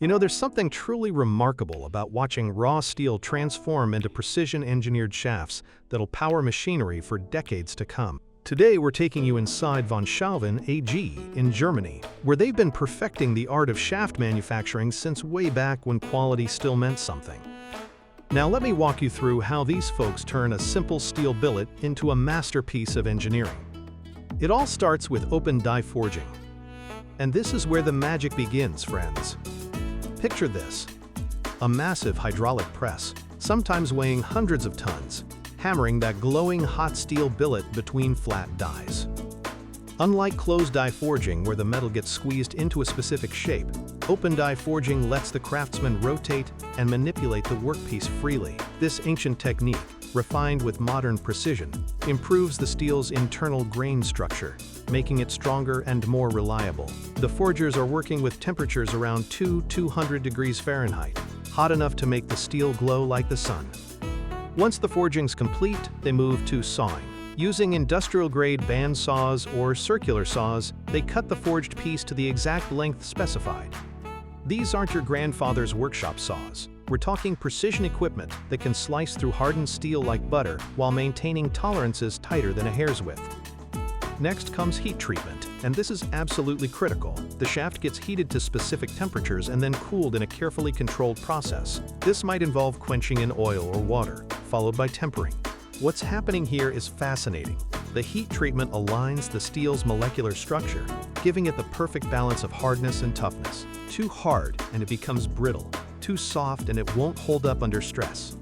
You know, there's something truly remarkable about watching raw steel transform into precision-engineered shafts that'll power machinery for decades to come. Today, we're taking you inside von Schaewen AG in Germany, where they've been perfecting the art of shaft manufacturing since way back when quality still meant something. Now let me walk you through how these folks turn a simple steel billet into a masterpiece of engineering. It all starts with open die forging. And this is where the magic begins, friends. Picture this: a massive hydraulic press, sometimes weighing hundreds of tons, hammering that glowing hot steel billet between flat dies. Unlike closed die forging, where the metal gets squeezed into a specific shape, open die forging lets the craftsman rotate and manipulate the workpiece freely. This ancient technique, refined with modern precision, improves the steel's internal grain structure, making it stronger and more reliable. The forgers are working with temperatures around 200 degrees Fahrenheit, hot enough to make the steel glow like the sun. Once the forging's complete, they move to sawing. Using industrial-grade band saws or circular saws, they cut the forged piece to the exact length specified. These aren't your grandfather's workshop saws. We're talking precision equipment that can slice through hardened steel like butter while maintaining tolerances tighter than a hair's width. Next comes heat treatment, and this is absolutely critical. The shaft gets heated to specific temperatures and then cooled in a carefully controlled process. This might involve quenching in oil or water, followed by tempering. What's happening here is fascinating. The heat treatment aligns the steel's molecular structure, giving it the perfect balance of hardness and toughness. Too hard and it becomes brittle. Too soft and it won't hold up under stress.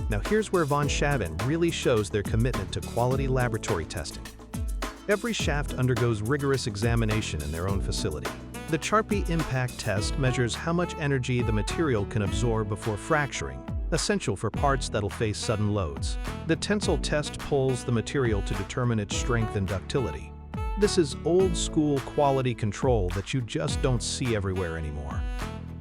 Now here's where von Schaewen really shows their commitment to quality laboratory testing. Every shaft undergoes rigorous examination in their own facility. The Charpy impact test measures how much energy the material can absorb before fracturing, essential for parts that'll face sudden loads. The tensile test pulls the material to determine its strength and ductility. This is old-school quality control that you just don't see everywhere anymore.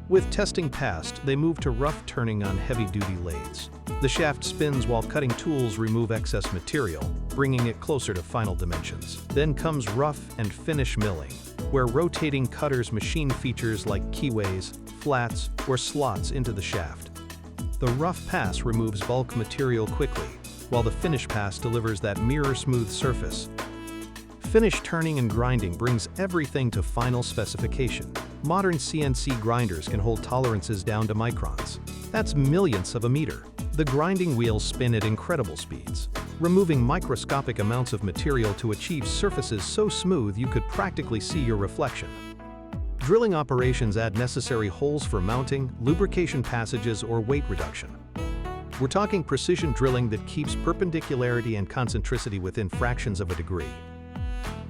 With testing passed, they move to rough turning on heavy-duty lathes. The shaft spins while cutting tools remove excess material, bringing it closer to final dimensions. Then comes rough and finish milling, where rotating cutters machine features like keyways, flats, or slots into the shaft. The rough pass removes bulk material quickly, while the finish pass delivers that mirror-smooth surface. Finish turning and grinding brings everything to final specification. Modern CNC grinders can hold tolerances down to microns. That's millionths of a meter. The grinding wheels spin at incredible speeds, removing microscopic amounts of material to achieve surfaces so smooth you could practically see your reflection. Drilling operations add necessary holes for mounting, lubrication passages, or weight reduction. We're talking precision drilling that keeps perpendicularity and concentricity within fractions of a degree.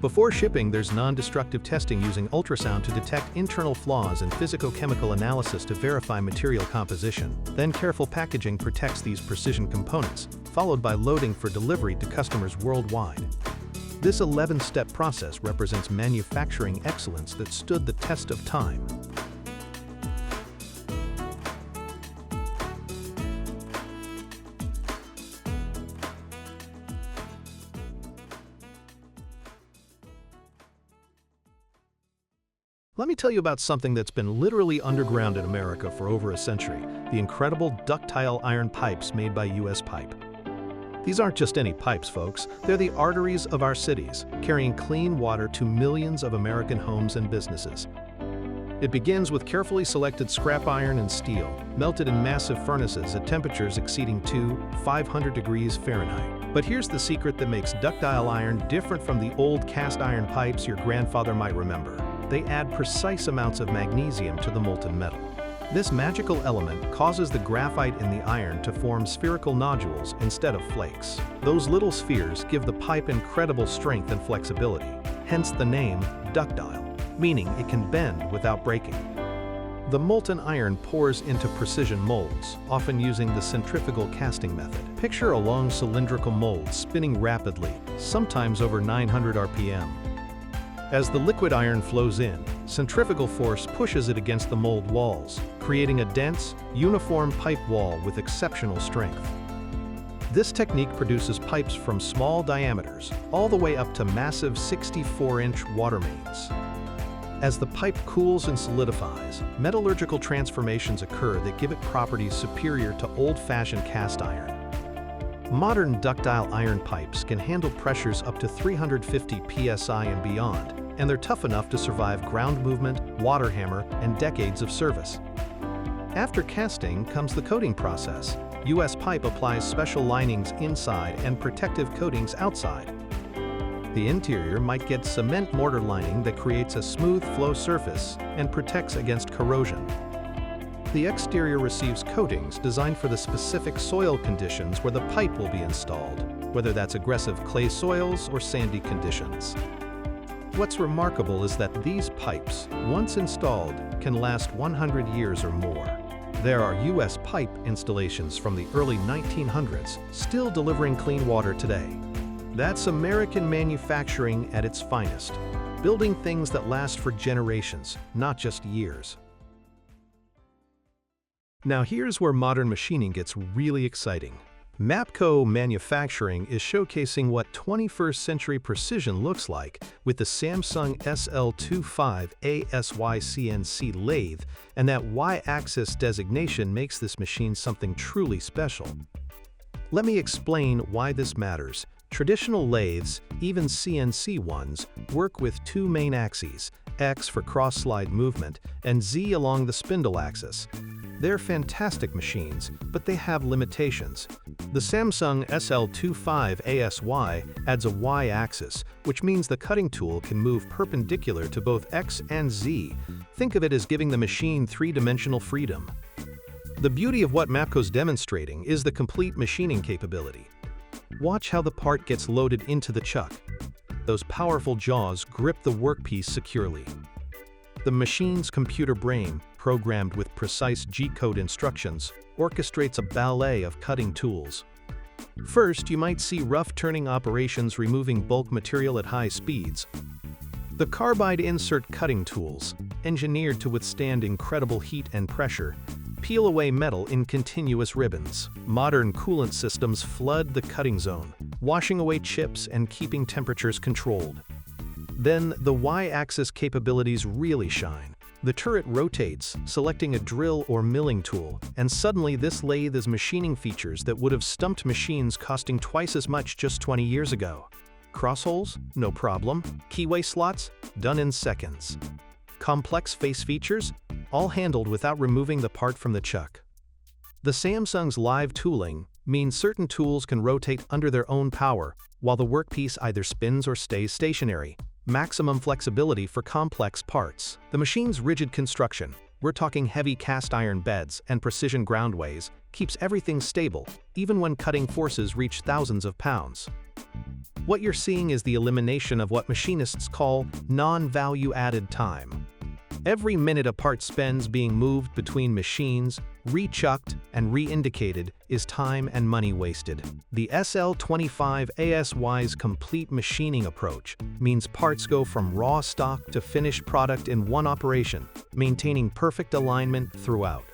Before shipping, there's non-destructive testing using ultrasound to detect internal flaws and physicochemical analysis to verify material composition. Then careful packaging protects these precision components, followed by loading for delivery to customers worldwide. This 11-step process represents manufacturing excellence that stood the test of time. Let me tell you about something that's been literally underground in America for over a century: the incredible ductile iron pipes made by US Pipe. These aren't just any pipes, folks. They're the arteries of our cities, carrying clean water to millions of American homes and businesses. It begins with carefully selected scrap iron and steel, melted in massive furnaces at temperatures exceeding 500 degrees Fahrenheit. But here's the secret that makes ductile iron different from the old cast iron pipes your grandfather might remember. They add precise amounts of magnesium to the molten metal. This magical element causes the graphite in the iron to form spherical nodules instead of flakes. Those little spheres give the pipe incredible strength and flexibility, hence the name ductile, meaning it can bend without breaking. The molten iron pours into precision molds, often using the centrifugal casting method. Picture a long cylindrical mold spinning rapidly, sometimes over 900 RPM. As the liquid iron flows in, centrifugal force pushes it against the mold walls, creating a dense, uniform pipe wall with exceptional strength. This technique produces pipes from small diameters all the way up to massive 64-inch water mains. As the pipe cools and solidifies, metallurgical transformations occur that give it properties superior to old-fashioned cast iron. Modern ductile iron pipes can handle pressures up to 350 psi and beyond, and they're tough enough to survive ground movement, water hammer, and decades of service. After casting comes the coating process. US Pipe applies special linings inside and protective coatings outside. The interior might get cement mortar lining that creates a smooth flow surface and protects against corrosion. The exterior receives coatings designed for the specific soil conditions where the pipe will be installed, whether that's aggressive clay soils or sandy conditions. What's remarkable is that these pipes, once installed, can last 100 years or more. There are US Pipe installations from the early 1900s still delivering clean water today. That's American manufacturing at its finest, building things that last for generations, not just years. Now here's where modern machining gets really exciting. Mapco Manufacturing is showcasing what 21st century precision looks like with the Samsung SL25 ASY CNC lathe, and that Y-axis designation makes this machine something truly special. Let me explain why this matters. Traditional lathes, even CNC ones, work with two main axes, X for cross-slide movement and Z along the spindle axis. They're fantastic machines, but they have limitations. The Samsung SL25 ASY adds a Y-axis, which means the cutting tool can move perpendicular to both X and Z. Think of it as giving the machine three-dimensional freedom. The beauty of what Mapco's demonstrating is the complete machining capability. Watch how the part gets loaded into the chuck. Those powerful jaws grip the workpiece securely. The machine's computer brain, programmed with precise G-code instructions, orchestrates a ballet of cutting tools. First, you might see rough turning operations removing bulk material at high speeds. The carbide insert cutting tools, engineered to withstand incredible heat and pressure, peel away metal in continuous ribbons. Modern coolant systems flood the cutting zone, washing away chips and keeping temperatures controlled. Then, the Y-axis capabilities really shine. The turret rotates, selecting a drill or milling tool, and suddenly this lathe is machining features that would have stumped machines costing twice as much just 20 years ago. Crossholes? No problem. Keyway slots? Done in seconds. Complex face features? All handled without removing the part from the chuck. The Samsung's live tooling means certain tools can rotate under their own power, while the workpiece either spins or stays stationary. Maximum flexibility for complex parts. The machine's rigid construction, we're talking heavy cast iron beds and precision groundways, keeps everything stable, even when cutting forces reach thousands of pounds. What you're seeing is the elimination of what machinists call non-value-added time. Every minute a part spends being moved between machines, re-chucked, and re-indicated is time and money wasted. The SL25 ASY's complete machining approach means parts go from raw stock to finished product in one operation, maintaining perfect alignment throughout.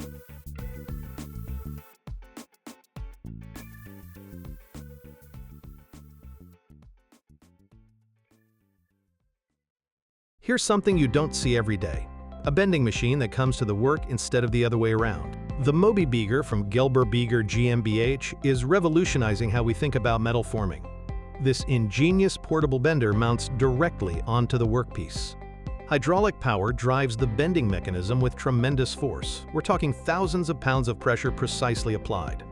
Here's something you don't see every day. A bending machine that comes to the work instead of the other way around. The Moby Bieger from Gelber Bieger GmbH is revolutionizing how we think about metal forming. This ingenious portable bender mounts directly onto the workpiece. Hydraulic power drives the bending mechanism with tremendous force. We're talking thousands of pounds of pressure precisely applied.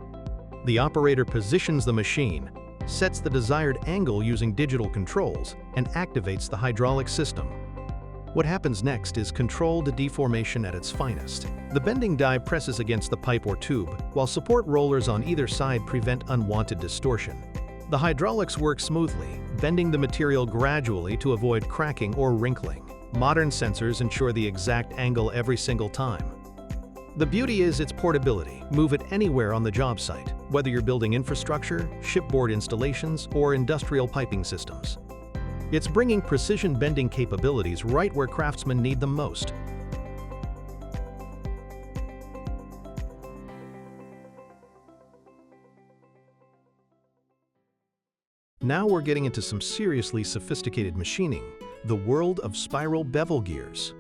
The operator positions the machine, sets the desired angle using digital controls, and activates the hydraulic system. What happens next is controlled deformation at its finest. The bending die presses against the pipe or tube, while support rollers on either side prevent unwanted distortion. The hydraulics work smoothly, bending the material gradually to avoid cracking or wrinkling. Modern sensors ensure the exact angle every single time. The beauty is its portability. Move it anywhere on the job site, whether you're building infrastructure, shipboard installations, or industrial piping systems. It's bringing precision bending capabilities right where craftsmen need them most. Now we're getting into some seriously sophisticated machining, the world of spiral bevel gears.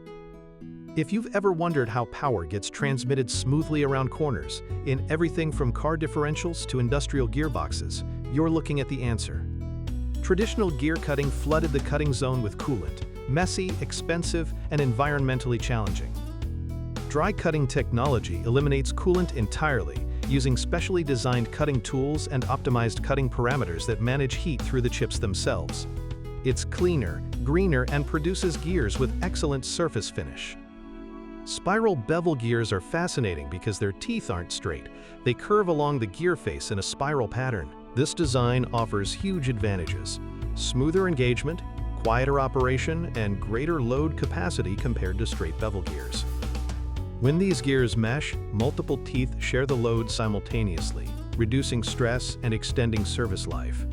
If you've ever wondered how power gets transmitted smoothly around corners, in everything from car differentials to industrial gearboxes, you're looking at the answer. Traditional gear cutting flooded the cutting zone with coolant, messy, expensive, and environmentally challenging. Dry cutting technology eliminates coolant entirely, using specially designed cutting tools and optimized cutting parameters that manage heat through the chips themselves. It's cleaner, greener, and produces gears with excellent surface finish. Spiral bevel gears are fascinating because their teeth aren't straight. They curve along the gear face in a spiral pattern. This design offers huge advantages: smoother engagement, quieter operation, and greater load capacity compared to straight bevel gears. When these gears mesh, multiple teeth share the load simultaneously, reducing stress and extending service life.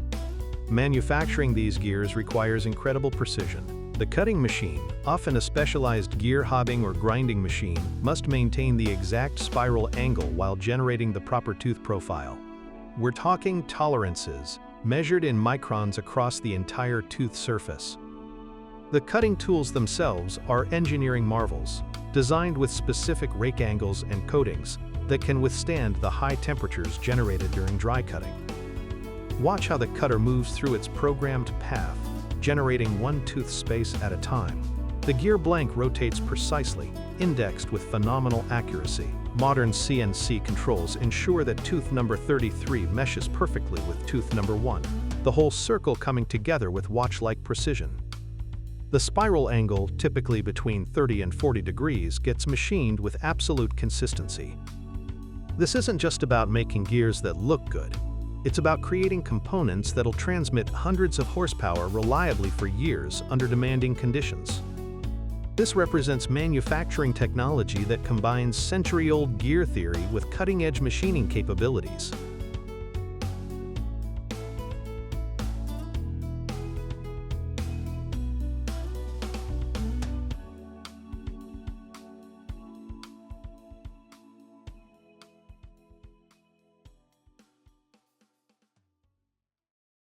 Manufacturing these gears requires incredible precision. The cutting machine, often a specialized gear hobbing or grinding machine, must maintain the exact spiral angle while generating the proper tooth profile. We're talking tolerances, measured in microns across the entire tooth surface. The cutting tools themselves are engineering marvels, designed with specific rake angles and coatings that can withstand the high temperatures generated during dry cutting. Watch how the cutter moves through its programmed path, generating one tooth space at a time. The gear blank rotates precisely, indexed with phenomenal accuracy. Modern CNC controls ensure that tooth number 33 meshes perfectly with tooth number 1, the whole circle coming together with watch-like precision. The spiral angle, typically between 30 and 40 degrees, gets machined with absolute consistency. This isn't just about making gears that look good. It's about creating components that'll transmit hundreds of horsepower reliably for years under demanding conditions. This represents manufacturing technology that combines century-old gear theory with cutting-edge machining capabilities.